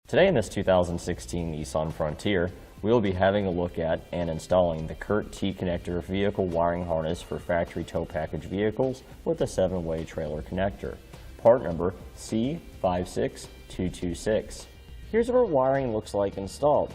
Today in this 2016 Nissan Frontier, we will be having a look at and installing the Curt T-connector vehicle wiring harness for factory tow package vehicles with a 7-way trailer connector. Part number C56226. Here's what our wiring looks like installed.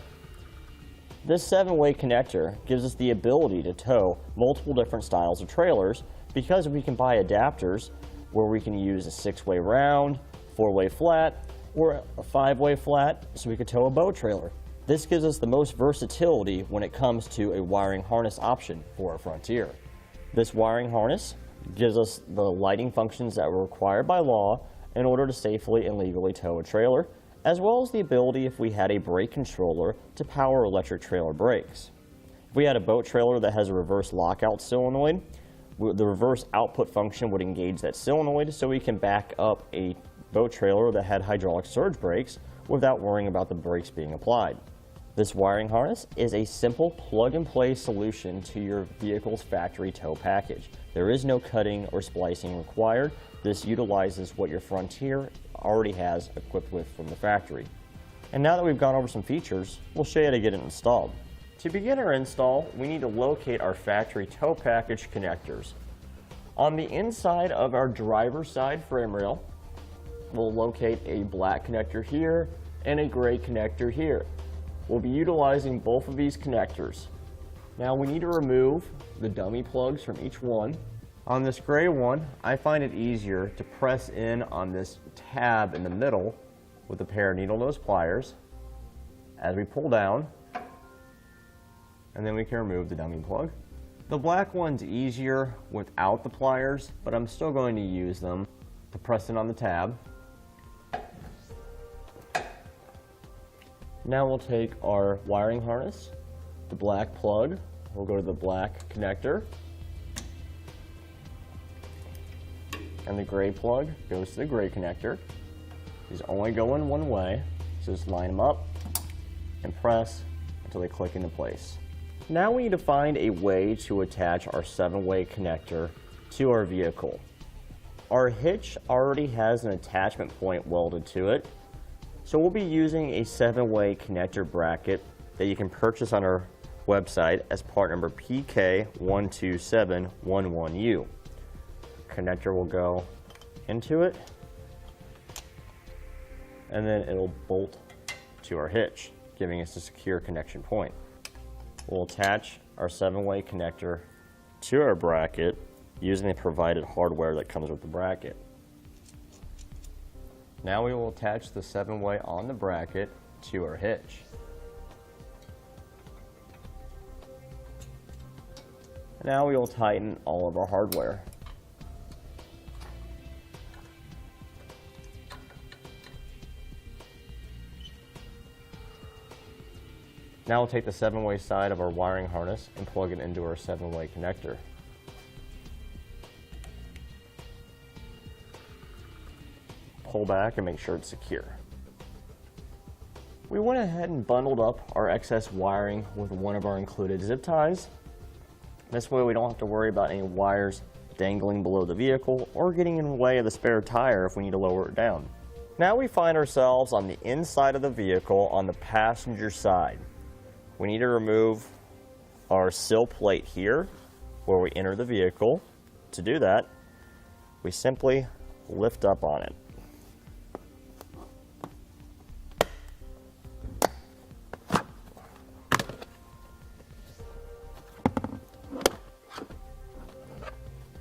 This 7-way connector gives us the ability to tow multiple different styles of trailers because we can buy adapters where we can use a 6-way round, 4-way flat, or a 5-way flat, so we could tow a bow trailer. This gives us the most versatility when it comes to a wiring harness option for a Frontier. This wiring harness gives us the lighting functions that were required by law in order to safely and legally tow a trailer, as well as the ability, if we had a brake controller, to power electric trailer brakes. If we had a boat trailer that has a reverse lockout solenoid, the reverse output function would engage that solenoid so we can back up a boat trailer that had hydraulic surge brakes without worrying about the brakes being applied. This wiring harness is a simple plug-and-play solution to your vehicle's factory tow package. There is no cutting or splicing required. This utilizes what your Frontier already has equipped with from the factory. And now that we've gone over some features, we'll show you how to get it installed. To begin our install, we need to locate our factory tow package connectors. On the inside of our driver's side frame rail, we'll locate a black connector here and a gray connector here. We'll be utilizing both of these connectors. Now we need to remove the dummy plugs from each one. On this gray one, I find it easier to press in on this tab in the middle with a pair of needle nose pliers as we pull down, and then we can remove the dummy plug. The black one's easier without the pliers, but I'm still going to use them to press in on the tab. Now we'll take our wiring harness, the black plug, we'll go to the black connector, and the gray plug goes to the gray connector. These only go in one way, so just line them up and press until they click into place. Now we need to find a way to attach our 7-way connector to our vehicle. Our hitch already has an attachment point welded to it, so we'll be using a 7-way connector bracket that you can purchase on our website as part number PK12711U. Connector will go into it, and then it'll bolt to our hitch, giving us a secure connection point. We'll attach our 7-way connector to our bracket using the provided hardware that comes with the bracket. Now we will attach the 7-way on the bracket to our hitch. Now we will tighten all of our hardware. Now we'll take the 7-way side of our wiring harness and plug it into our 7-way connector. Pull back and make sure it's secure. We went ahead and bundled up our excess wiring with one of our included zip ties. This way we don't have to worry about any wires dangling below the vehicle or getting in the way of the spare tire if we need to lower it down. Now we find ourselves on the inside of the vehicle on the passenger side. We need to remove our sill plate here where we enter the vehicle. To do that, we simply lift up on it.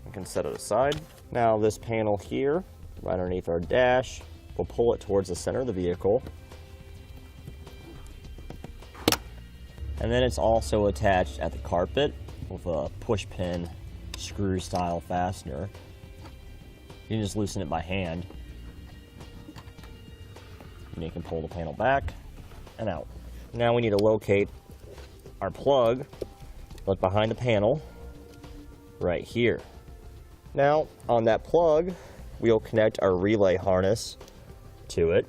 We can set it aside. Now this panel here, right underneath our dash, we'll pull it towards the center of the vehicle. And then it's also attached at the carpet with a push pin screw style fastener. You can just loosen it by hand. And you can pull the panel back and out. Now we need to locate our plug, look behind the panel, right here. Now on that plug, we'll connect our relay harness to it.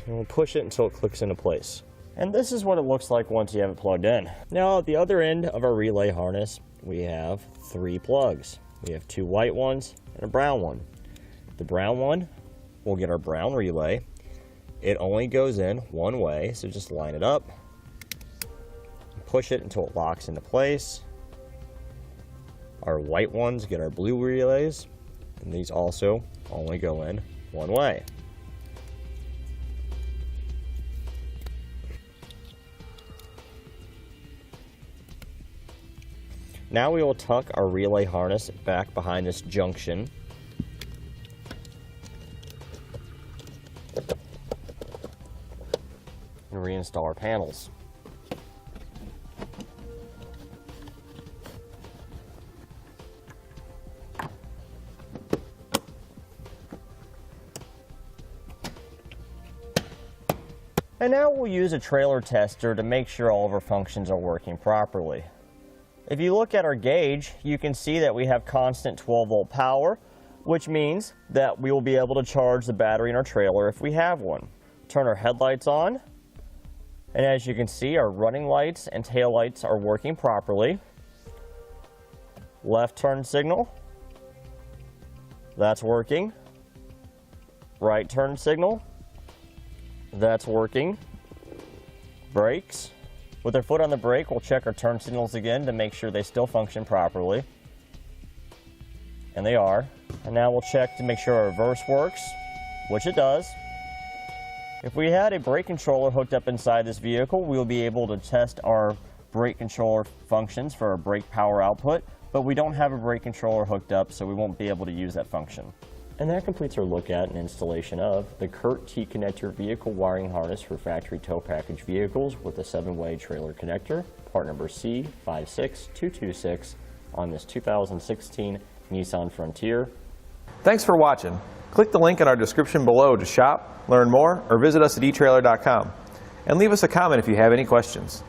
And we'll push it until it clicks into place. And this is what it looks like once you have it plugged in. Now at the other end of our relay harness, we have 3 plugs. We have 2 white ones and a brown one. The brown one, we'll get our brown relay. It only goes in one way, so just line it up, push it until it locks into place. Our white ones get our blue relays, and these also only go in one way. Now we will tuck our relay harness back behind this junction. And reinstall our panels. And now we'll use a trailer tester to make sure all of our functions are working properly. If you look at our gauge, you can see that we have constant 12-volt power, which means that we will be able to charge the battery in our trailer if we have one. Turn our headlights on, and as you can see, our running lights and tail lights are working properly. Left turn signal, that's working. Right turn signal, that's working. Brakes. With our foot on the brake, we'll check our turn signals again to make sure they still function properly. And they are. And now we'll check to make sure our reverse works, which it does. If we had a brake controller hooked up inside this vehicle, we'll be able to test our brake controller functions for our brake power output, but we don't have a brake controller hooked up, so we won't be able to use that function. And that completes our look at and installation of the Curt T-connector vehicle wiring harness for factory tow package vehicles with a 7-way trailer connector, part number C56226 on this 2016 Nissan Frontier. Thanks for watching. Click the link in our description below to shop, learn more, or visit us at eTrailer.com. And leave us a comment if you have any questions.